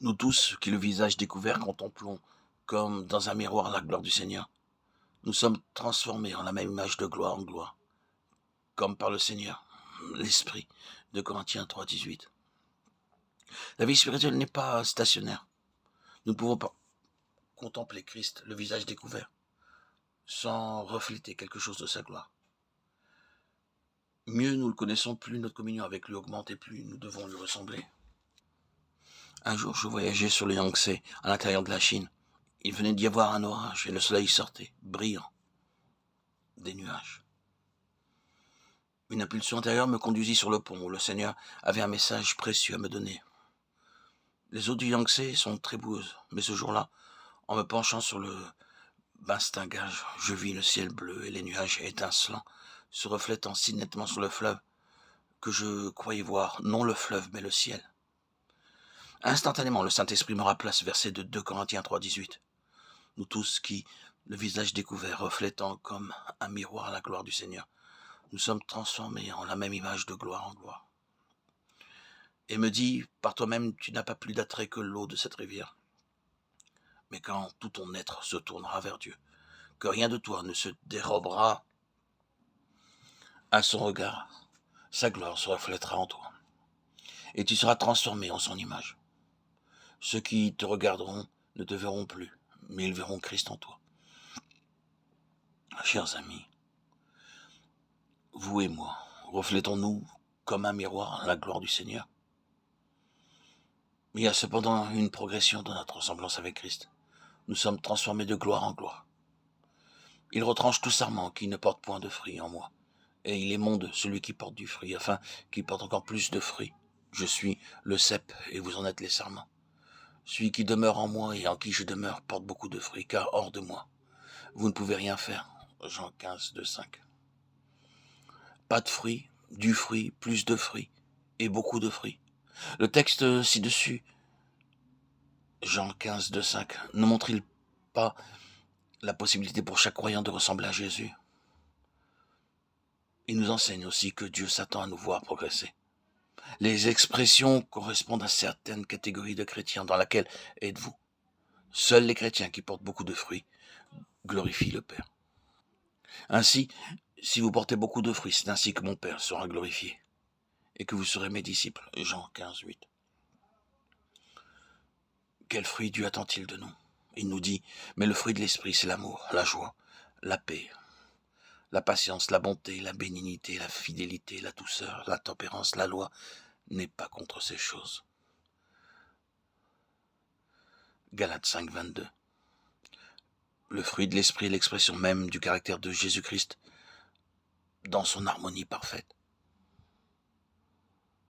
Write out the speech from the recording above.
Nous tous, qui le visage découvert contemplons, comme dans un miroir la gloire du Seigneur, nous sommes transformés en la même image de gloire en gloire, comme par le Seigneur, l'Esprit, de Corinthiens 3,18. La vie spirituelle n'est pas stationnaire. Nous ne pouvons pas contempler Christ, le visage découvert, sans refléter quelque chose de sa gloire. Mieux nous le connaissons, plus notre communion avec lui augmente et plus nous devons lui ressembler. Un jour, je voyageais sur le Yangtze, à l'intérieur de la Chine. Il venait d'y avoir un orage et le soleil sortait, brillant, des nuages. Une impulsion intérieure me conduisit sur le pont où le Seigneur avait un message précieux à me donner. Les eaux du Yangtze sont très boueuses, mais ce jour-là, en me penchant sur le bastingage, je vis le ciel bleu et les nuages étincelants se reflétant si nettement sur le fleuve que je croyais voir non le fleuve mais le ciel. Instantanément, le Saint-Esprit me rappela ce verset de 2 Corinthiens 3,18. Nous tous qui, le visage découvert, reflétant comme un miroir la gloire du Seigneur, nous sommes transformés en la même image de gloire en gloire. Et me dit, par toi-même, tu n'as pas plus d'attrait que l'eau de cette rivière. Mais quand tout ton être se tournera vers Dieu, que rien de toi ne se dérobera à son regard, sa gloire se reflètera en toi. Et tu seras transformé en son image. Ceux qui te regarderont ne te verront plus, mais ils verront Christ en toi. Chers amis, vous et moi, reflétons-nous comme un miroir la gloire du Seigneur. Il y a cependant une progression dans notre ressemblance avec Christ. Nous sommes transformés de gloire en gloire. Il retranche tout sarment qui ne porte point de fruit en moi. Et il émonde celui qui porte du fruit, afin qu'il porte encore plus de fruits. Je suis le cep, et vous en êtes les sarments. Celui qui demeure en moi et en qui je demeure porte beaucoup de fruits, car hors de moi, vous ne pouvez rien faire. Jean 15, 2, 5. Pas de fruits, du fruit, plus de fruits, et beaucoup de fruits. Le texte ci-dessus, Jean 15, 2, 5, ne montre-t-il pas la possibilité pour chaque croyant de ressembler à Jésus? Il nous enseigne aussi que Dieu s'attend à nous voir progresser. Les expressions correspondent à certaines catégories de chrétiens. Dans laquelle êtes-vous? Seuls les chrétiens qui portent beaucoup de fruits glorifient le Père. Ainsi, si vous portez beaucoup de fruits, c'est ainsi que mon Père sera glorifié et que vous serez mes disciples. Jean 15, 8. Quel fruit Dieu attend-il de nous? Il nous dit, mais le fruit de l'esprit, c'est l'amour, la joie, la paix, la patience, la bonté, la bénignité, la fidélité, la douceur, la tempérance. La loi n'est pas contre ces choses. Galates 5, 22. Le fruit de l'esprit est l'expression même du caractère de Jésus-Christ dans son harmonie parfaite.